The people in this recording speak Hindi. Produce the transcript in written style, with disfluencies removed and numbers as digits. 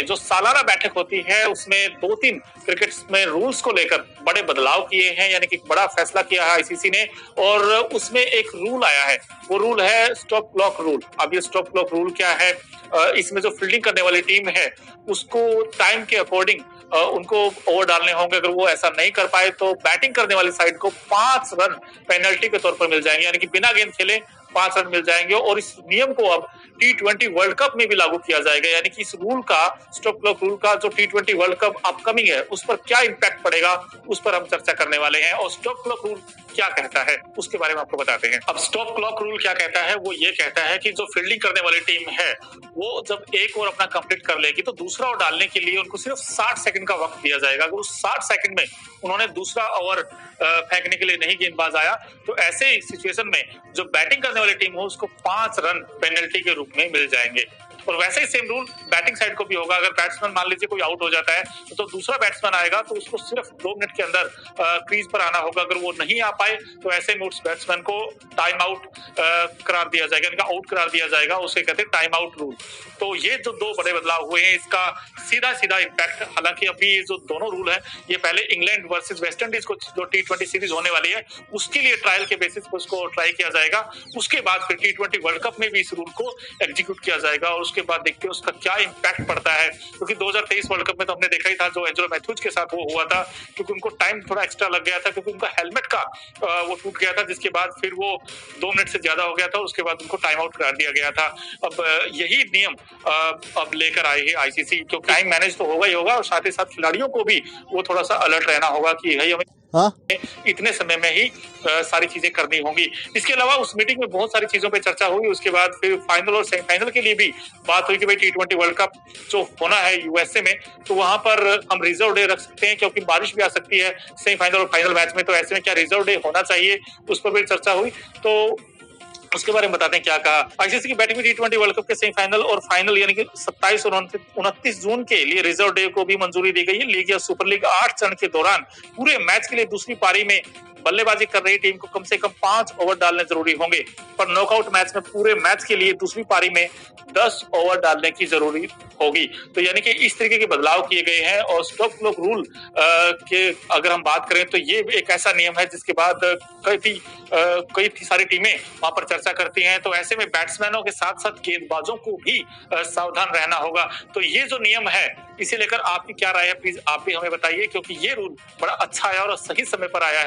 जो सालाना बैठक होती है उसमें 2-3 क्रिकेट में रूल्स को लेकर बड़े बदलाव किए हैं, यानी कि बड़ा फैसला किया है आईसीसी ने और उसमें एक रूल आया है। वो रूल है स्टॉप क्लॉक रूल। अब ये स्टॉप क्लॉक रूल क्या है? इसमें जो फील्डिंग करने वाली टीम है उसको टाइम के अकॉर्डिंग उनको ओवर डालने होंगे। अगर वो ऐसा नहीं कर पाए तो बैटिंग करने वाली साइड को 5 रन पेनल्टी के तौर पर मिल जाएंगे, यानी कि बिना गेंद खेले 5 रन मिल जाएंगे। और इस नियम को अब T20 वर्ल्ड कप में भी लागू किया जाएगा, यानी कि इस रूल का, स्टॉप क्लॉक रूल का जो T20 वर्ल्ड कप अपकमिंग है उस पर क्या इंपैक्ट पड़ेगा, उस पर हम चर्चा करने वाले हैं। और स्टॉप क्लॉक रूल क्या कहता है उसके बारे में आपको बताते हैं। अब स्टॉप क्लॉक रूल क्या कहता है? वो ये कहता है कि जो फील्डिंग करने वाली टीम है वो जब एक ओवर अपना कंप्लीट कर लेगी तो दूसरा ओवर डालने के लिए उनको सिर्फ 60 सेकंड का वक्त दिया जाएगा। अगर उस 60 सेकंड में उन्होंने दूसरा ओवर फेंकने के लिए नहीं गेंदबाज आया तो ऐसे सिचुएशन में जो बैटिंग करने वाली टीम हो उसको 5 रन पेनल्टी के रूप में मिल जाएंगे। और वैसे ही सेम रूल बैटिंग साइड को भी होगा। अगर बैट्समैन मान लीजिए कोई आउट हो जाता है तो दूसरा बैट्समैन आएगा तो उसको सिर्फ 2 मिनट के अंदर क्रीज पर आना होगा। अगर वो नहीं आ पाए तो ऐसे में उस बैट्समैन को टाइम आउट करार दिया जाएगा, इनका आउट करार दिया जाएगा। उसे कहते हैं टाइम आउट रूल। तो ये जो 2 बड़े बदलाव हुए हैं इसका सीधा सीधा इम्पैक्ट, हालांकि अभी जो दोनों रूल है ये पहले इंग्लैंड वर्सेस वेस्ट इंडीज को जो T20 सीरीज होने वाली है उसके लिए ट्रायल के बेसिस पर उसको ट्राई किया जाएगा। उसके बाद फिर T20 वर्ल्ड कप में भी इस रूल को एग्जीक्यूट किया जाएगा और उसके बाद देखते हैं उसका क्या इम्पैक्ट पड़ता है। क्योंकि 2023 वर्ल्ड कप में तो हमने देखा ही था जो एंजेलो मैथ्यूज के साथ वो हुआ था, क्योंकि उनको टाइम थोड़ा एक्स्ट्रा लग गया था क्योंकि उनका हेलमेट का वो टूट गया था, जिसके बाद फिर वो 2 मिनट से ज्यादा हो गया था। उसके बाद उनको टाइम आउट करार दिया गया था। अब यही नियम अब लेकर आए हैं आईसीसी, क्योंकि टाइम मैनेज तो होगा ही होगा और साथ ही साथ खिलाड़ियों को भी वो थोड़ा सा अलर्ट रहना होगा कि भाई हमें इतने समय में ही सारी चीजें करनी होंगी। इसके अलावा उस मीटिंग में बहुत सारी चीजों पे चर्चा हुई। उसके बाद फिर फाइनल और सेमीफाइनल के लिए भी बात हुई कि भाई T20 वर्ल्ड कप जो होना है यूएसए में तो वहां पर हम रिजर्व डे रख सकते हैं क्योंकि बारिश भी आ सकती है सेमीफाइनल और फाइनल मैच में। तो ऐसे में क्या रिजर्व डे होना चाहिए, उस पर भी चर्चा हुई। तो उसके बारे में बताते हैं क्या कहा। आईसीसी की बैटिंग में T20 वर्ल्ड कप के सेमीफाइनल और फाइनल यानी कि 27 और 29 जून के लिए रिजर्व डे को भी मंजूरी दी गई है। लीग या सुपर लीग 8 चरण के दौरान पूरे मैच के लिए दूसरी पारी में बल्लेबाजी कर रही टीम को कम से कम 5 ओवर डालने जरूरी होंगे, पर नॉकआउट मैच में पूरे मैच के लिए दूसरी पारी में 10 ओवर डालने की जरूरी होगी। तो यानी कि इस तरीके के बदलाव किए गए हैं। और स्टॉप क्लॉक रूल के अगर हम बात करें तो ये एक ऐसा नियम है जिसके बाद कई सारी टीमें वहां पर चर्चा करती हैं। तो ऐसे में बैट्समैनों के साथ साथ गेंदबाजों को भी सावधान रहना होगा। तो ये जो नियम है इसे लेकर आपकी क्या राय है, प्लीज आप भी हमें बताइए, क्योंकि ये रूल बड़ा अच्छा आया और सही समय पर आया है।